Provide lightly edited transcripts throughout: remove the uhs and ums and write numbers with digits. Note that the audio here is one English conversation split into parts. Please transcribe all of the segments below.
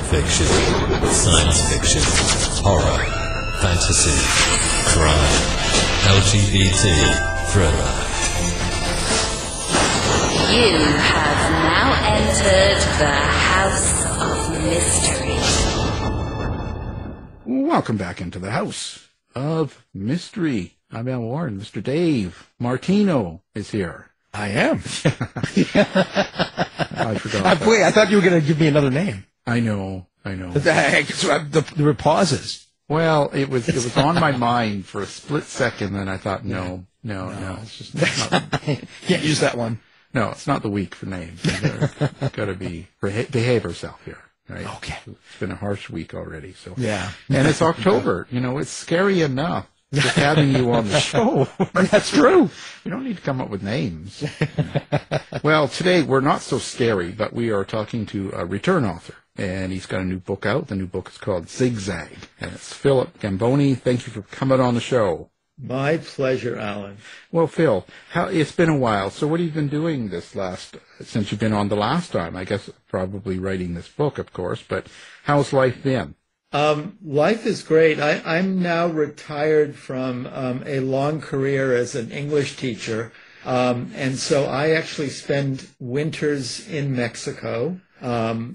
fiction, science fiction, horror, fantasy, crime, LGBT, thriller. You have now entered the House of Mystery. Welcome back into the House of Mystery. I'm Al Warren. Mr. Dave Martino is here. I am. I forgot. Wait, I thought you were going to give me another name. I know. There were pauses. Well, it was on my mind for a split second, and I thought, no. It's just not. Can't use that one. No, it's not the week for names. Got to behave herself here. Right? Okay. It's been a harsh week already. So yeah, and it's October. It's scary enough just having you on the show. That's true. You don't need to come up with names. Well, today we're not so scary, but we are talking to a return author, and he's got a new book out. The new book is called Zigzag, and it's Philip Gambone. Thank you for coming on the show. My pleasure, Alan. Well, Phil, it's been a while. So what have you been doing since you've been on the last time? I guess probably writing this book, of course, but how's life been? Life is great. I'm now retired from a long career as an English teacher, and so I actually spend winters in Mexico,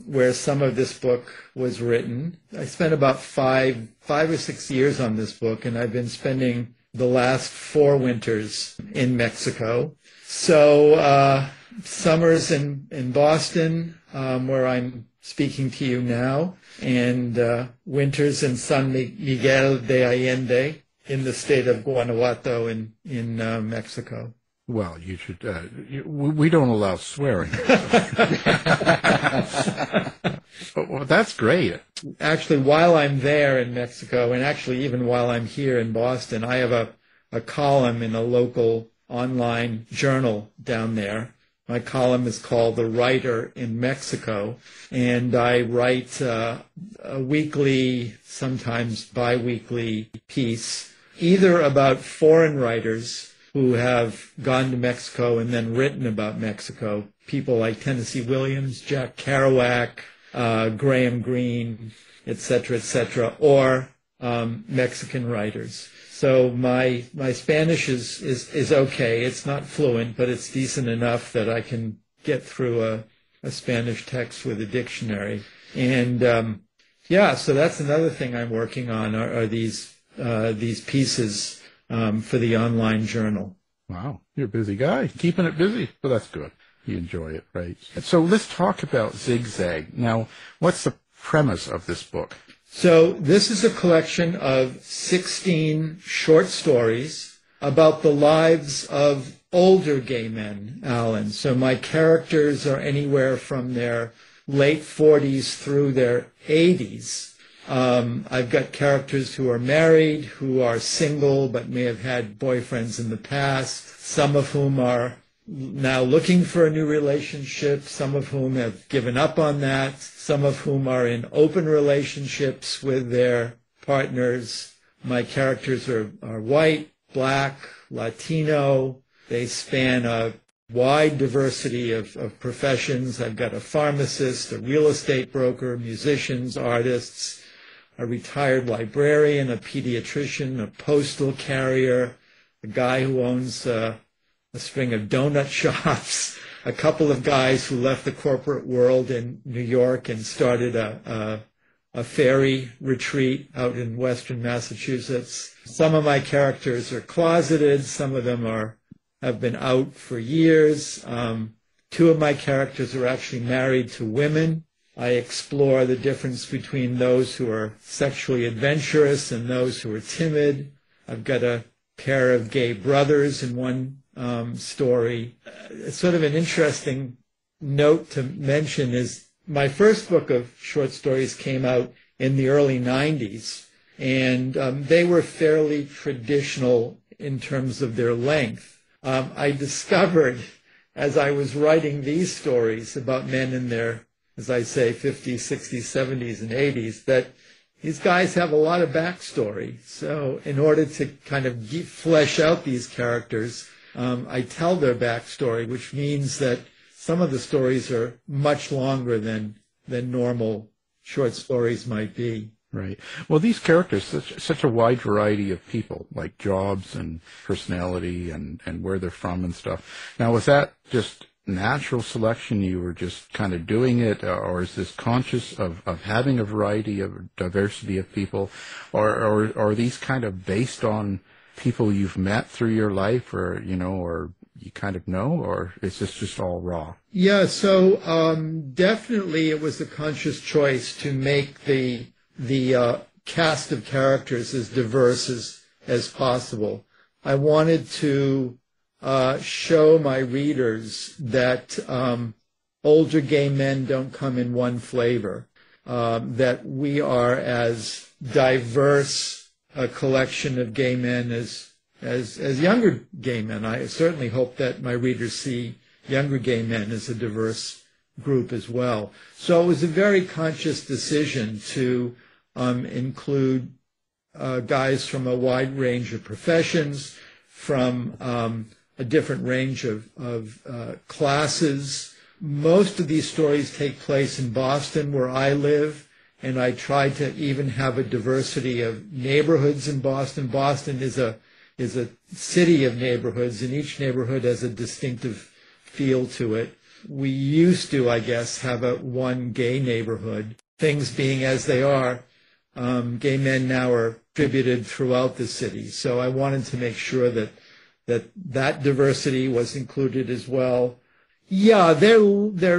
where some of this book was written. I spent about five or 6 years on this book, and I've been spending the last 4 winters in Mexico. So summers in Boston, where I'm speaking to you now, and winters in San Miguel de Allende in the state of Guanajuato in Mexico. Well, you should. We don't allow swearing. Well, that's great. Actually, while I'm there in Mexico, and actually even while I'm here in Boston, I have a column in a local online journal down there. My column is called The Writer in Mexico, and I write a weekly, sometimes bi-weekly piece, either about foreign writers who have gone to Mexico and then written about Mexico, people like Tennessee Williams, Jack Kerouac, Graham Greene, etc., or Mexican writers. So my Spanish is okay. It's not fluent, but it's decent enough that I can get through a Spanish text with a dictionary. And so that's another thing I'm working on are these pieces for the online journal. Wow, you're a busy guy, keeping it busy. Well, that's good. You enjoy it, right? So let's talk about Zigzag. Now, what's the premise of this book? So this is a collection of 16 short stories about the lives of older gay men, Alan. So my characters are anywhere from their late 40s through their 80s. I've got characters who are married, who are single, but may have had boyfriends in the past, some of whom are now looking for a new relationship, some of whom have given up on that, some of whom are in open relationships with their partners. My characters are white, black, Latino. They span a wide diversity of professions. I've got a pharmacist, a real estate broker, musicians, artists, a retired librarian, a pediatrician, a postal carrier, a guy who owns a string of donut shops, a couple of guys who left the corporate world in New York and started a faerie retreat out in western Massachusetts. Some of my characters are closeted. Some of them have been out for years. 2 of my characters are actually married to women. I explore the difference between those who are sexually adventurous and those who are timid. I've got a pair of gay brothers in one story. Sort of an interesting note to mention is my first book of short stories came out in the early 90s, and they were fairly traditional in terms of their length. I discovered as I was writing these stories about men in their, as I say, 50s, 60s, 70s, and 80s, that these guys have a lot of backstory. So in order to kind of flesh out these characters, I tell their backstory, which means that some of the stories are much longer than normal short stories might be. Right. Well, these characters, such a wide variety of people, like jobs and personality and where they're from and stuff. Now, was that just natural selection? You were just kind of doing it, or is this conscious of having a variety of diversity of people, or are these kind of based on people you've met through your life, or you kind of know, or is this just all raw? Yeah, so definitely it was a conscious choice to make the cast of characters as diverse as possible. I wanted to show my readers that older gay men don't come in one flavor, that we are as diverse a collection of gay men as younger gay men. I certainly hope that my readers see younger gay men as a diverse group as well. So it was a very conscious decision to include guys from a wide range of professions, from a different range of classes. Most of these stories take place in Boston, where I live, and I tried to even have a diversity of neighborhoods in Boston. Boston is a city of neighborhoods, and each neighborhood has a distinctive feel to it. We used to, I guess, have one gay neighborhood. Things being as they are, gay men now are distributed throughout the city. So I wanted to make sure that diversity was included as well. Yeah,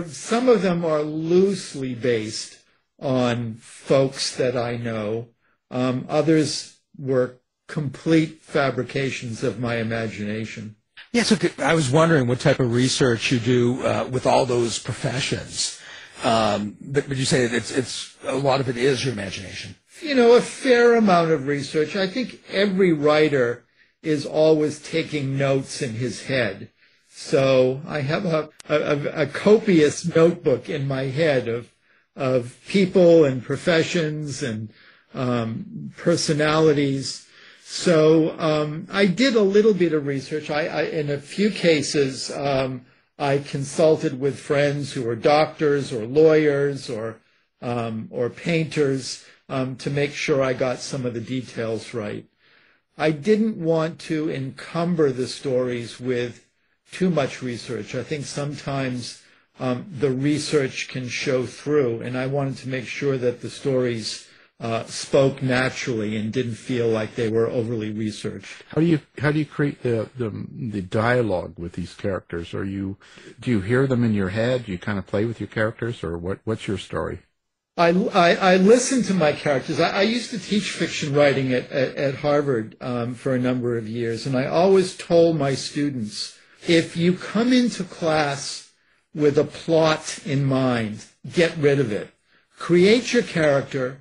some of them are loosely based on folks that I know. Others were complete fabrications of my imagination. Yeah, so I was wondering what type of research you do with all those professions. But would you say that it's a lot of it is your imagination? A fair amount of research. I think every writer is always taking notes in his head. So I have a copious notebook in my head of people and professions and personalities. So I did a little bit of research. I in a few cases, I consulted with friends who are doctors or lawyers or painters to make sure I got some of the details right. I didn't want to encumber the stories with too much research. I think sometimes the research can show through, and I wanted to make sure that the stories spoke naturally and didn't feel like they were overly researched. How do you create the dialogue with these characters? Do you hear them in your head? Do you kind of play with your characters, or what's your story? I listen to my characters. I used to teach fiction writing at Harvard for a number of years, and I always told my students, if you come into class with a plot in mind, get rid of it. Create your characters,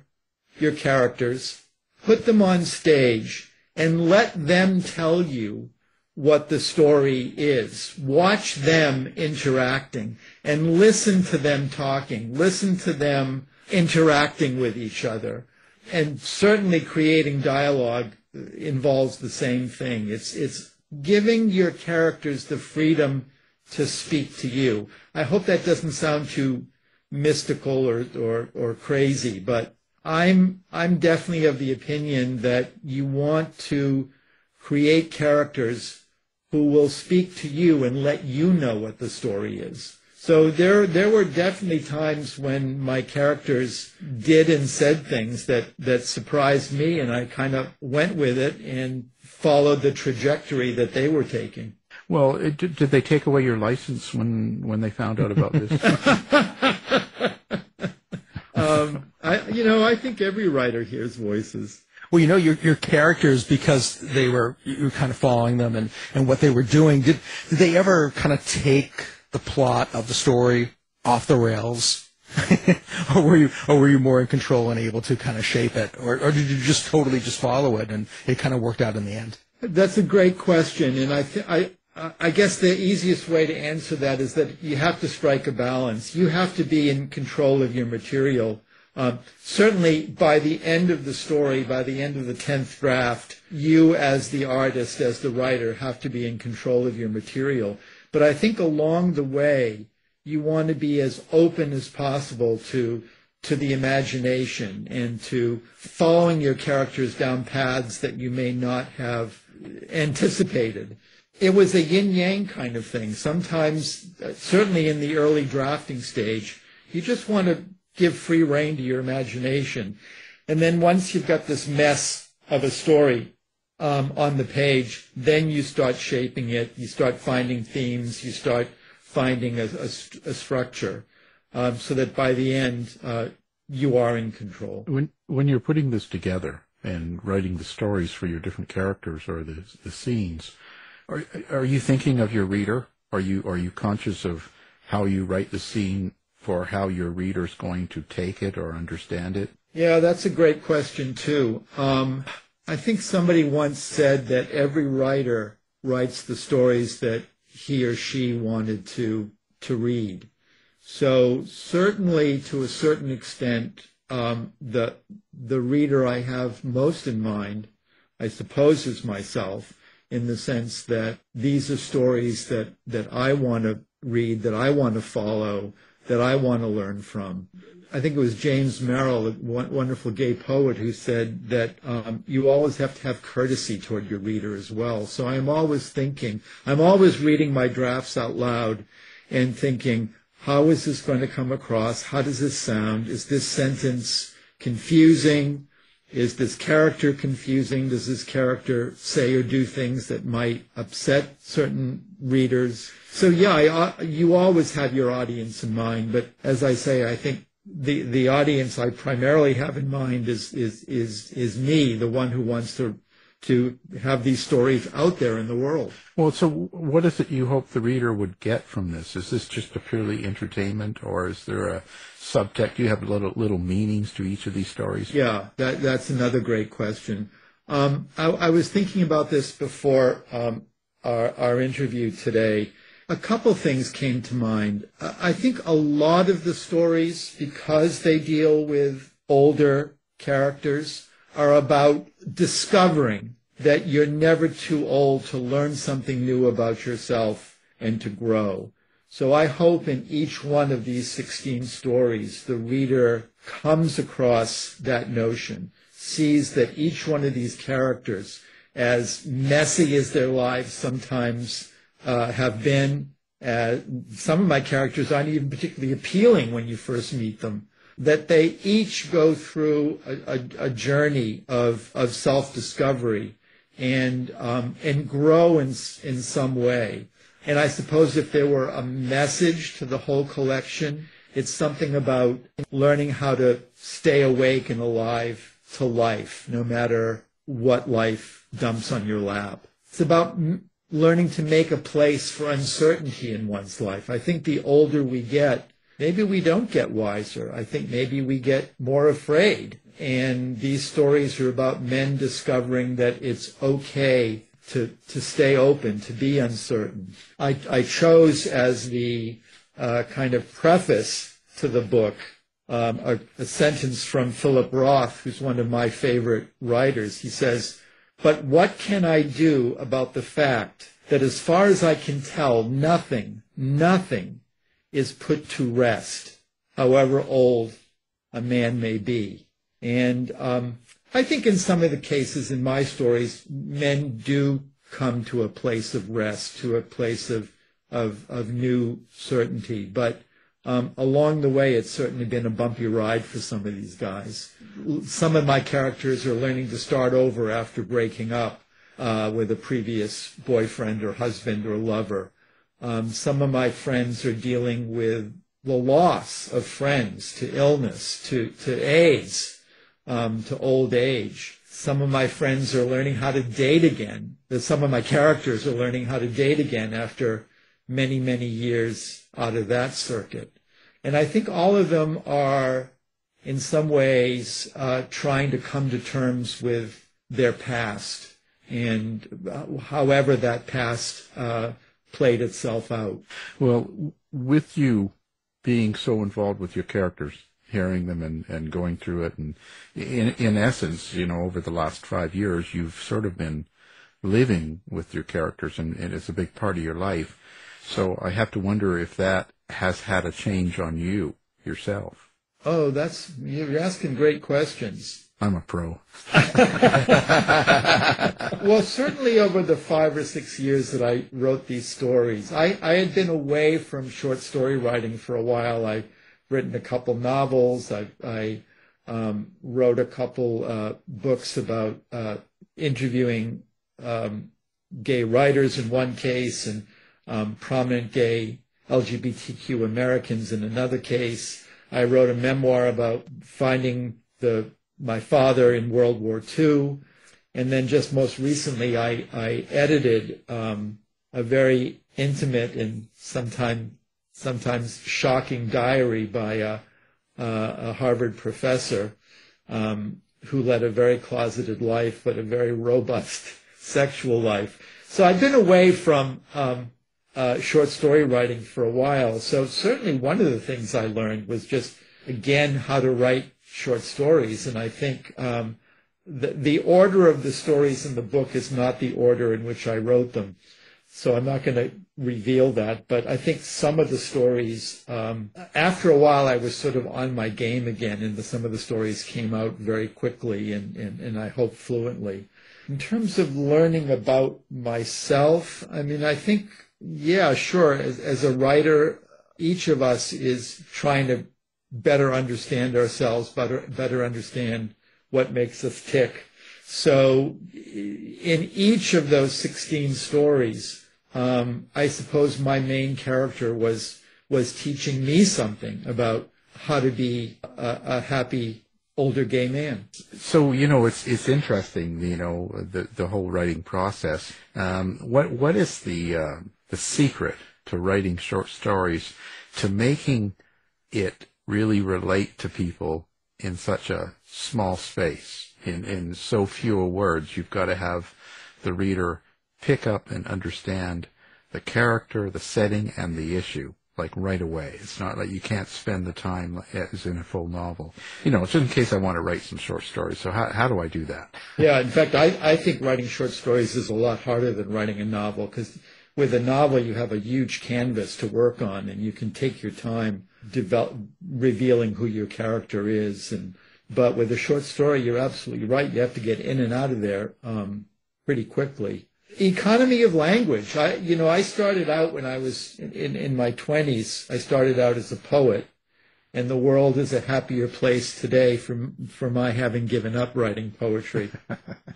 put them on stage, and let them tell you what the story is. Watch them interacting and listen to them talking. Listen to them interacting with each other. And certainly creating dialogue involves the same thing. It's giving your characters the freedom to speak to you. I hope that doesn't sound too mystical or crazy, but I'm definitely of the opinion that you want to create characters who will speak to you and let you know what the story is. So there were definitely times when my characters did and said things that surprised me, and I kind of went with it and followed the trajectory that they were taking. Well, did they take away your license when they found out about this? I think every writer hears voices. Well, your characters, because you were kind of following them and what they were doing, did they ever kind of take the plot of the story off the rails? or were you more in control and able to kind of shape it? Or did you just totally just follow it and it kind of worked out in the end? That's a great question, and I guess the easiest way to answer that is that you have to strike a balance. You have to be in control of your material. Certainly, by the end of the story, by the end of the 10th draft, you as the artist, as the writer, have to be in control of your material. But I think along the way, you want to be as open as possible to to the imagination and to following your characters down paths that you may not have anticipated. It was a yin-yang kind of thing. Sometimes, certainly in the early drafting stage, you just want to give free rein to your imagination. And then once you've got this mess of a story on the page, then you start shaping it, you start finding themes, you start finding a structure, so that by the end, you are in control. When you're putting this together and writing the stories for your different characters or the scenes, are you thinking of your reader? Are you conscious of how you write the scene for how your reader's going to take it or understand it? Yeah, that's a great question too. I think somebody once said that every writer writes the stories that he or she wanted to read. So certainly, to a certain extent, the reader I have most in mind, I suppose, is myself, in the sense that these are stories that I want to read, that I want to follow, that I want to learn from. I think it was James Merrill, a wonderful gay poet, who said that you always have to have courtesy toward your reader as well. So I'm always reading my drafts out loud and thinking, how is this going to come across? How does this sound? Is this sentence confusing? Is this character confusing? Does this character say or do things that might upset certain readers? So yeah, you always have your audience in mind, but as I say, I think the audience I primarily have in mind is me, the one who wants to have these stories out there in the world. Well, so what is it you hope the reader would get from this? Is this just a purely entertainment, or is there a subtext? Do you have little meanings to each of these stories? Yeah, that's another great question. I was thinking about this before our interview today. A couple things came to mind. I think a lot of the stories, because they deal with older characters, are about discovering that you're never too old to learn something new about yourself and to grow. So I hope in each one of these 16 stories, the reader comes across that notion, sees that each one of these characters, as messy as their lives sometimes have been, some of my characters aren't even particularly appealing when you first meet them, that they each go through a journey of self-discovery and grow in some way. And I suppose if there were a message to the whole collection, it's something about learning how to stay awake and alive to life, no matter what life dumps on your lap. It's about learning to make a place for uncertainty in one's life. I think the older we get, maybe we don't get wiser. I think maybe we get more afraid. And these stories are about men discovering that it's okay to stay open, to be uncertain. I chose as the kind of preface to the book a sentence from Philip Roth, who's one of my favorite writers. He says, "But what can I do about the fact that as far as I can tell, nothing is put to rest, however old a man may be?" And I think in some of the cases in my stories, men do come to a place of rest, to a place of new certainty. But along the way, it's certainly been a bumpy ride for some of these guys. Some of my characters are learning to start over after breaking up with a previous boyfriend or husband or lover. Some of my friends are dealing with the loss of friends to illness, to AIDS, to old age. Some of my friends are learning how to date again. Some of my characters are learning how to date again after many, many years out of that circuit. And I think all of them are, in some ways, trying to come to terms with their past and however that past played itself out. Well, with you being so involved with your characters, hearing them and going through it, and in essence, over the last 5 years, you've sort of been living with your characters, and it's a big part of your life. So I have to wonder if that has had a change on you yourself. Oh, you're asking great questions. I'm a pro. Well, certainly over the 5 or 6 years that I wrote these stories, I had been away from short story writing for a while. I've written a couple novels. I wrote a couple books about interviewing gay writers in one case and prominent gay LGBTQ Americans in another case. I wrote a memoir about finding my father in World War II. And then just most recently, I edited a very intimate and sometimes shocking diary by a Harvard professor who led a very closeted life, but a very robust sexual life. So I've been away from short story writing for a while. So certainly one of the things I learned was just, again, how to write short stories. And I think the order of the stories in the book is not the order in which I wrote them. So I'm not going to reveal that. But I think some of the stories, after a while, I was sort of on my game again, and some of the stories came out very quickly and I hope fluently. In terms of learning about myself, I mean, I think, yeah, sure. As a writer, each of us is trying to better understand ourselves, better understand what makes us tick. So in each of those 16 stories, I suppose my main character was teaching me something about how to be a happy older gay man. So, it's interesting, the whole writing process. What is the secret to writing short stories, to making it really relate to people in such a small space, in so few words? You've got to have the reader pick up and understand the character, the setting, and the issue, like right away. It's not like you can't spend the time as in a full novel. Just in case I want to write some short stories. So how do I do that? Yeah, in fact, I think writing short stories is a lot harder than writing a novel, because with a novel you have a huge canvas to work on, and you can take your time revealing who your character is. But with a short story, you're absolutely right. You have to get in and out of there pretty quickly. Economy of language. I started out when I was in my 20s. I started out as a poet, and the world is a happier place today for my having given up writing poetry.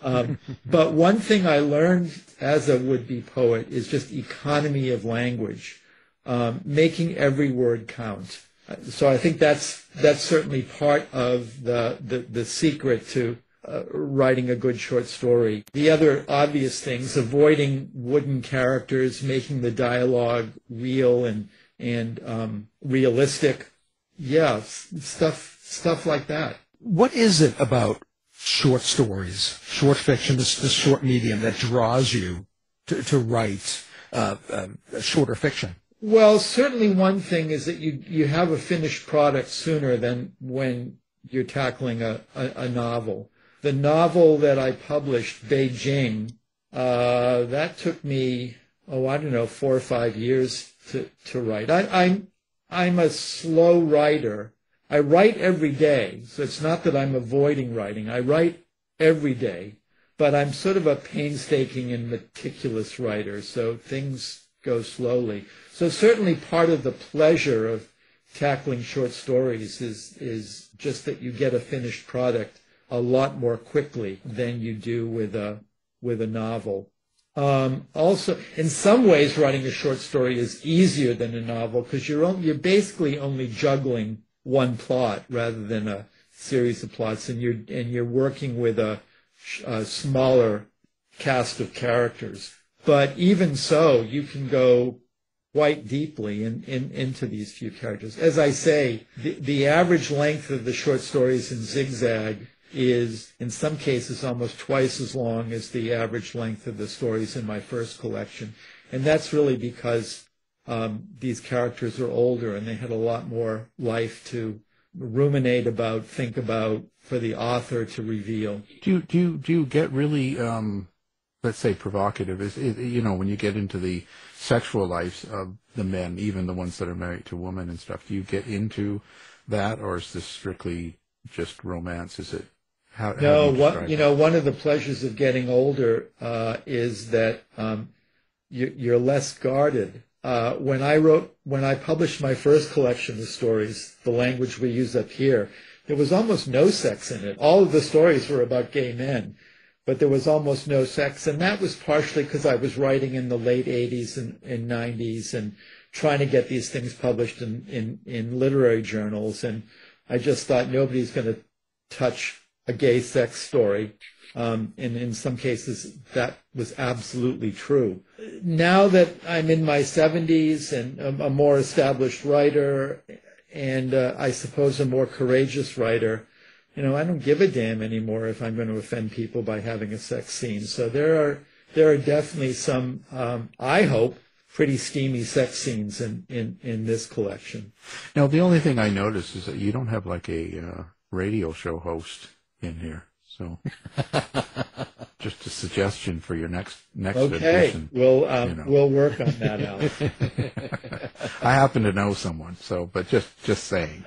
But one thing I learned as a would-be poet is just economy of language, making every word count. So I think that's certainly part of the secret to writing a good short story. The other obvious things: avoiding wooden characters, making the dialogue real and realistic. Yeah, stuff like that. What is it about short stories, short fiction, this short medium that draws you to write shorter fiction? Well, certainly one thing is that you have a finished product sooner than when you're tackling a novel. The novel that I published, Beijing, that took me, 4 or 5 years to write. I'm a slow writer. I write every day, so it's not that I'm avoiding writing. I write every day, but I'm sort of a painstaking and meticulous writer, so things go slowly. So certainly part of the pleasure of tackling short stories is just that you get a finished product a lot more quickly than you do with a novel. Also, in some ways, writing a short story is easier than a novel, because you're basically only juggling one plot rather than a series of plots, and you're working with a smaller cast of characters. But even so, you can go quite deeply into these few characters. As I say, the average length of the short stories in Zigzag is, in some cases, almost twice as long as the average length of the stories in my first collection. And that's really because these characters are older and they had a lot more life to ruminate about, think about, for the author to reveal. Do you get really, let's say, provocative? When you get into the sexual lives of the men, even the ones that are married to women and stuff, do you get into that, or is this strictly just romance? Is it? How No, do you describe it? one of the pleasures of getting older is that you're less guarded. When I published my first collection of stories, the language we use up here, there was almost no sex in it. All of the stories were about gay men, but there was almost no sex, and that was partially because I was writing in the late 80s and 90s and trying to get these things published in literary journals, and I just thought nobody's going to touch a gay sex story. And in some cases, that was absolutely true. Now that I'm in my 70s and a more established writer, and I suppose a more courageous writer, I don't give a damn anymore if I'm going to offend people by having a sex scene. So there are definitely some, I hope, pretty steamy sex scenes in this collection. Now, the only thing I noticed is that you don't have like a radio show host in here. So, just a suggestion for your next Okay, edition. we'll work on that, Alex. I happen to know someone, but just saying,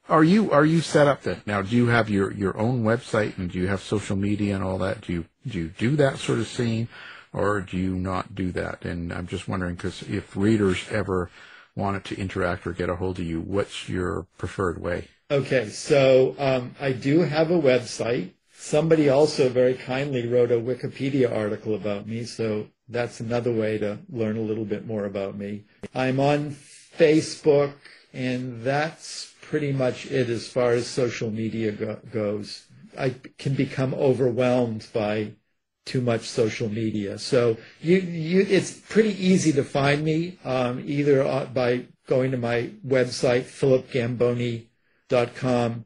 Are you set up that now? Do you have your own website, and do you have social media and all that? Do you do that sort of scene, or do you not do that? And I'm just wondering, because if readers ever wanted to interact or get a hold of you, what's your preferred way? Okay, so I do have a website. Somebody also very kindly wrote a Wikipedia article about me, so that's another way to learn a little bit more about me. I'm on Facebook, and that's pretty much it as far as social media goes. I can become overwhelmed by too much social media. So it's pretty easy to find me, either by going to my website, philipgambone.com,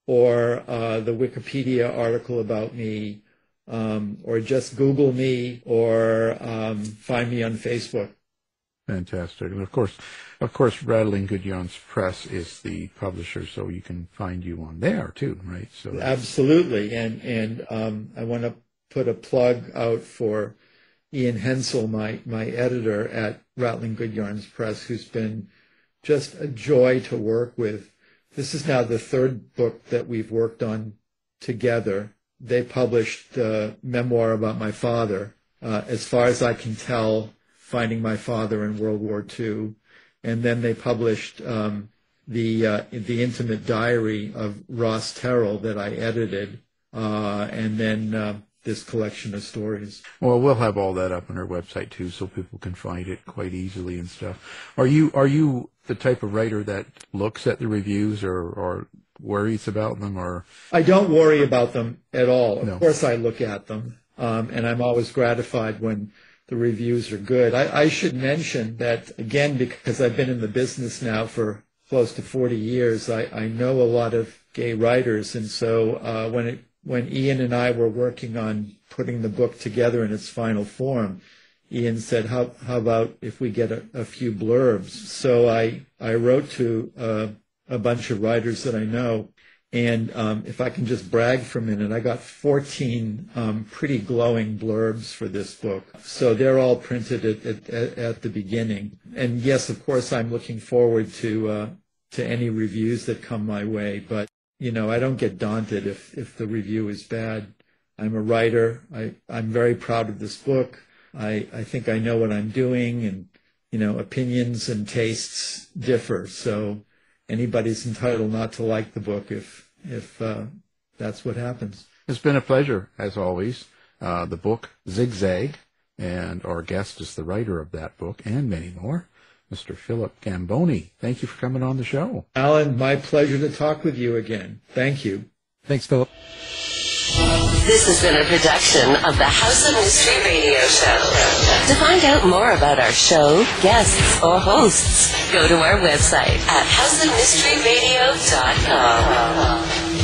or the Wikipedia article about me, or just Google me, or find me on Facebook. Fantastic. And of course, Rattling Good Yarns Press is the publisher, so you can find you on there too, right? So absolutely. And I want to put a plug out for Ian Hensel, my editor at Rattling Good Yarns Press, who's been just a joy to work with. This is now the third book that we've worked on together. They published a memoir about my father, as far as I can tell, finding my father in World War II. And then they published the intimate diary of Ross Terrell that I edited, and then this collection of stories. Well, we'll have all that up on our website too, so people can find it quite easily and stuff. Are you the type of writer that looks at the reviews or worries about them, or? I don't worry about them at all. No. Of course, I look at them, and I'm always gratified when the reviews are good. I should mention that, again, because I've been in the business now for close to 40 years, I know a lot of gay writers, and so when Ian and I were working on putting the book together in its final form, Ian said, how about if we get a few blurbs? So I wrote to a bunch of writers that I know, and if I can just brag for a minute, I got 14 pretty glowing blurbs for this book. So they're all printed at the beginning. And yes, of course, I'm looking forward to any reviews that come my way, but I don't get daunted if the review is bad. I'm a writer. I'm very proud of this book. I think I know what I'm doing, and, opinions and tastes differ. So anybody's entitled not to like the book if that's what happens. It's been a pleasure, as always. The book, Zigzag, and our guest is the writer of that book and many more, Mr. Philip Gambone. Thank you for coming on the show. Alan, my pleasure to talk with you again. Thank you. Thanks, Philip. This has been a production of the House of Mystery Radio Show. To find out more about our show, guests, or hosts, go to our website at houseofmysteryradio.com.